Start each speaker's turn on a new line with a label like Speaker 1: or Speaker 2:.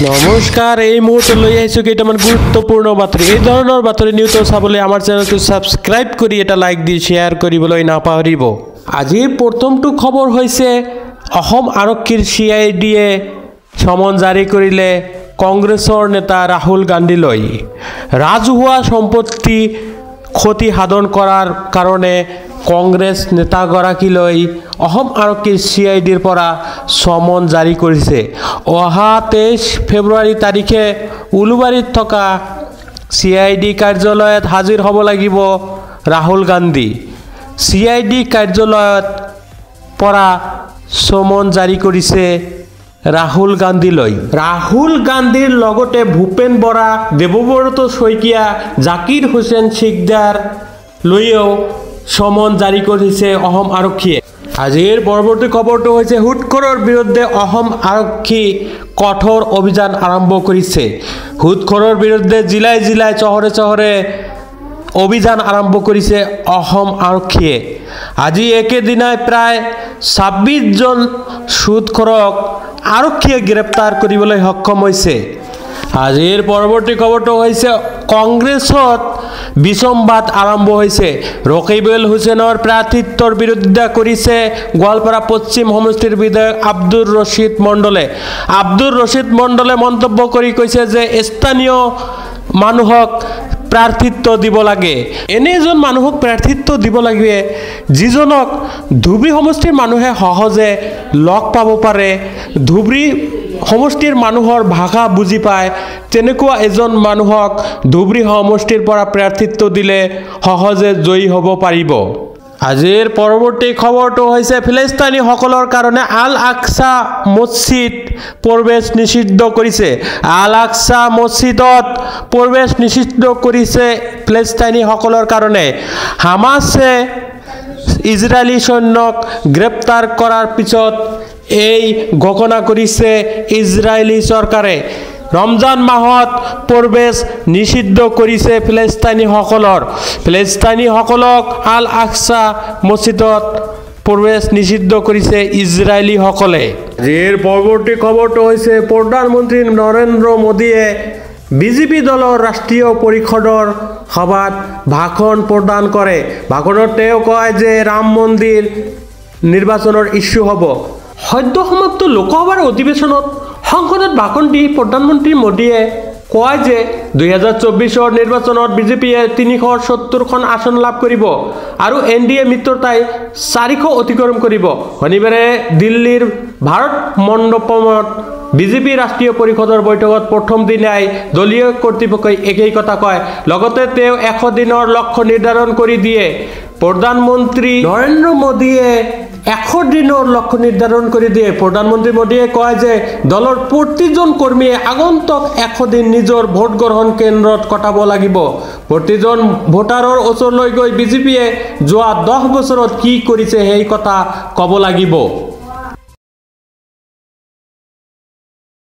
Speaker 1: নমস্কাৰ এই মুহূৰ্তে লৈ আহিছোঁ কেইটামান গুৰুত্বপূৰ্ণ বাতৰি এই ধৰণৰ বাতৰি নিউজ চাবলৈ আমাৰ চেনেলটো সাবস্ক্ৰাইব কৰি এটা লাইক দি শ্বেয়াৰ কৰিবলৈ নাপাহৰিব আজিৰ প্ৰথমটো খবৰ হৈছে অসম আৰক্ষীৰ CIDয়ে সমন জাৰি কৰিলে কংগ্ৰেছৰ নেতা ৰাহুল গান্ধীলৈ ৰাজহুৱা সম্পত্তি ক্ষতি সাধন কৰাৰ কাৰণে কংগ্ৰেছ নেতাগৰাকীলৈ অসম আৰক্ষীৰ CIDৰ পৰা সমন জাৰি কৰিছে অহা 23 ফেব্ৰুৱাৰী তাৰিখে উলুবাৰীত থকা CID কাৰ্যালয়ত হাজিৰ হ'ব লাগিব ৰাহুল গান্ধী CID কাৰ্যালয়ত পৰা সমন জাৰি কৰিছে ৰাহুল গান্ধীৰ লগতে ভূপেন বৰা দেৱব্ৰত শইকীয়া জাকিৰ হুছেইন সিকদাৰ লৈও সমন জাৰি কৰিছে অসম আৰক্ষীয়ে আজিৰ পৰৱৰ্তী খবৰটো হৈছে হুটখৰৰ বিৰুদ্ধে অসম আৰক্ষী কঠোৰ অভিযান আৰম্ভ কৰিছে হুটখৰৰ বিৰুদ্ধে জিলাই জিলাই চহৰে অভিযান আৰম্ভ কৰিছে অসম আৰক্ষীয়ে আজি একেদিনাই প্ৰায় 26 জন সুদখৰক আৰক্ষীয়ে গ্ৰেপ্তাৰ কৰিবলৈ সক্ষম হৈছে আজিৰ পৰৱৰ্তী খবৰটো হৈছে কংগ্ৰেছত বিসম্বাদ আৰম্ভ হৈছে ৰকিবুল হুছেইনৰ প্ৰাৰ্থিত্বৰ বিৰোধিতা কৰিছে গোৱালপাৰা পশ্চিম সমষ্টিৰ বিধায়ক আব্দুৰ ৰছিদ মণ্ডলে মন্তব্য কৰি কৈছে যে স্থানীয় মানুহক প্ৰাৰ্থিত্ব দিব লাগে এনে এজন মানুহক প্ৰাৰ্থিত্ব দিব লাগে যিজনক ধুবৰী সমষ্টিৰ মানুহে সহজে লগ পাব পাৰে ধুবৰী সমষ্টিৰ মানুহৰ ভাষা বুজি পায় তেনেকুৱা এজন মানুহক ধুবৰী সমষ্টিৰ পৰা প্ৰাৰ্থিত্ব দিলে সহজে জয়ী হ'ব পাৰিব আজিৰ পৰৱৰ্তী খবৰটো হৈছে ফিলিস্তিনীসকলৰ কাৰণে আল আকসা মছজিদ প্ৰৱেশ নিষিদ্ধ কৰিছে আল আকসা মছজিদত প্ৰৱেশ নিষিদ্ধ কৰিছে ফিলিস্তিনীসকলৰ কাৰণে হামাছে ইজৰাইলী সৈন্যক গ্ৰেপ্তাৰ কৰাৰ পিছত এই ঘোষণা কৰিছে ইজৰাইলী চৰকাৰে ৰমজান মাহত প্ৰৱেশ নিষিদ্ধ কৰিছে ফিলিস্তিনীসকলক আল আকসা মছজিদত প্ৰৱেশ নিষিদ্ধ কৰিছে ইজৰাইলীসকলে আজিৰ পৰৱৰ্তী খবৰটো হৈছে প্ৰধানমন্ত্ৰী নৰেন্দ্ৰ মোদীয়ে বিজেপি দলৰ ৰাষ্ট্ৰীয় পৰিষদৰ সভাত ভাষণ প্ৰদান কৰে ভাষণত তেওঁ কয় যে ৰাম মন্দিৰ নিৰ্বাচনৰ ইস্যু হ'ব সদ্য সমাপ্ত লোকসভাৰ অধিৱেশনত সংসদত ভাষণ দি প্ৰধানমন্ত্ৰী মোদীয়ে কয় যে 2024ৰ নিৰ্বাচনত বিজেপিয়ে 370খন আসন লাভ কৰিব আৰু NDA মিত্ৰতাই 400 অতিক্ৰম কৰিব শনিবাৰে দিল্লীৰ ভাৰত মণ্ডপত বিজেপি ৰাষ্ট্ৰীয় পৰিষদৰ বৈঠকত প্ৰথম দিনাই দলীয় কৰ্তৃপক্ষই একেই কথা কয় লগতে তেওঁ 100 দিনৰ লক্ষ্য নিৰ্ধাৰণ কৰি দিয়ে প্ৰধানমন্ত্ৰী নৰেন্দ্ৰ মোদীয়ে 100 দিনৰ লক্ষ্য নিৰ্ধাৰণ কৰি দিয়ে প্ৰধানমন্ত্ৰী মোদীয়ে কয় যে দলৰ প্ৰতিজন কৰ্মীয়ে আগন্তুক 100 দিন নিজৰ ভোট গ্ৰহণ কেন্দ্ৰত কটাব লাগিব প্ৰতিজন ভোটাৰৰ ওচৰলৈ গৈ বিজেপিয়ে যোৱা 10 বছৰত কি কৰিছে সেই কথা ক'ব লাগিব